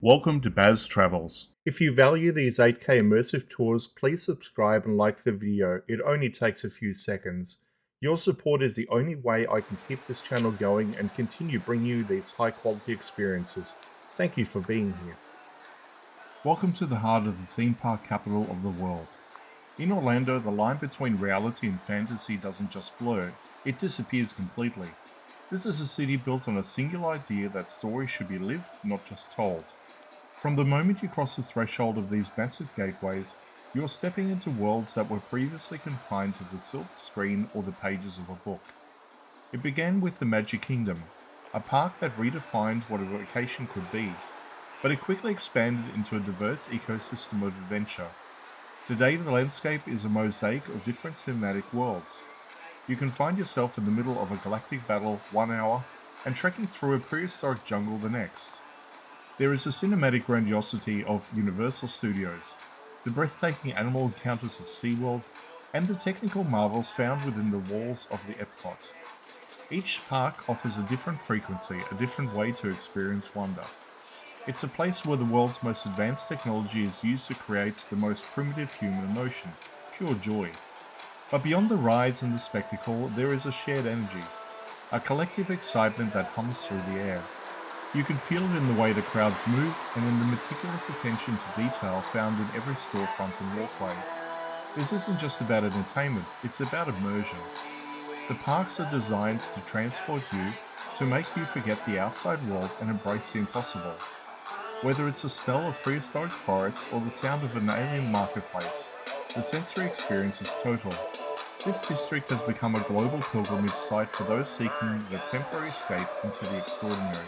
Welcome to Baz Travels. If you value these 8K immersive tours, please subscribe and like the video. It only takes a few seconds. Your support is the only way I can keep this channel going and continue bringing you these high quality experiences. Thank you for being here. Welcome to the heart of the theme park capital of the world. In Orlando, the line between reality and fantasy doesn't just blur, it disappears completely. This is a city built on a single idea that stories should be lived, not just told. From the moment you cross the threshold of these massive gateways, you are stepping into worlds that were previously confined to the silk screen or the pages of a book. It began with the Magic Kingdom, a park that redefined what a vacation could be, but it quickly expanded into a diverse ecosystem of adventure. Today, the landscape is a mosaic of different cinematic worlds. You can find yourself in the middle of a galactic battle 1 hour and trekking through a prehistoric jungle the next. There is the cinematic grandiosity of Universal Studios, the breathtaking animal encounters of SeaWorld, and the technical marvels found within the walls of the EPCOT. Each park offers a different frequency, a different way to experience wonder. It's a place where the world's most advanced technology is used to create the most primitive human emotion, pure joy. But beyond the rides and the spectacle, there is a shared energy, a collective excitement that hums through the air. You can feel it in the way the crowds move and in the meticulous attention to detail found in every storefront and walkway. This isn't just about entertainment, it's about immersion. The parks are designed to transport you, to make you forget the outside world and embrace the impossible. Whether it's the smell of prehistoric forests or the sound of an alien marketplace, the sensory experience is total. This district has become a global pilgrimage site for those seeking the temporary escape into the extraordinary.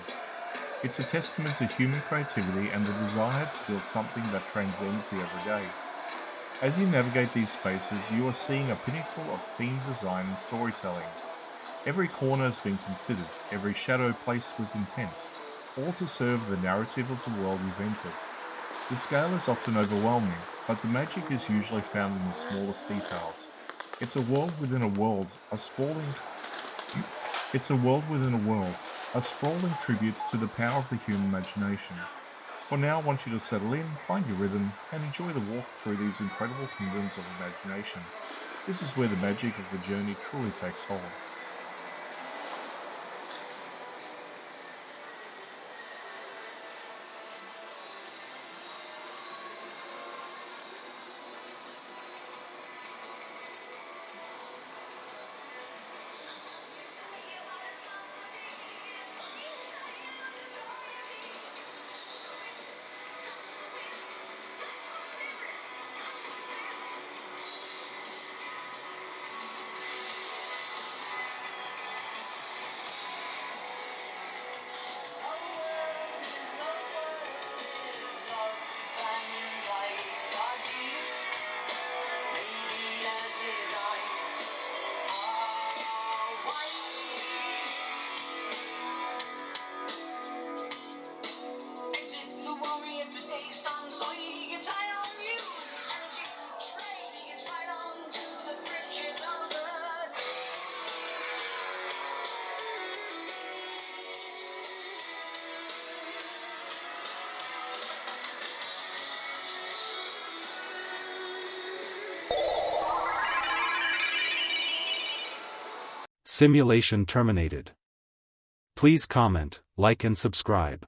It's a testament to human creativity and the desire to build something that transcends the everyday. As you navigate these spaces, you are seeing a pinnacle of themed design and storytelling. Every corner has been considered, every shadow placed with intent, all to serve the narrative of the world you've entered. The scale is often overwhelming, but the magic is usually found in the smallest details. It's a world within a world, a sprawling tribute to the power of the human imagination. For now, I want you to settle in, find your rhythm, and enjoy the walk through these incredible kingdoms of imagination. This is where the magic of the journey truly takes hold. Simulation terminated. Please comment, like and subscribe.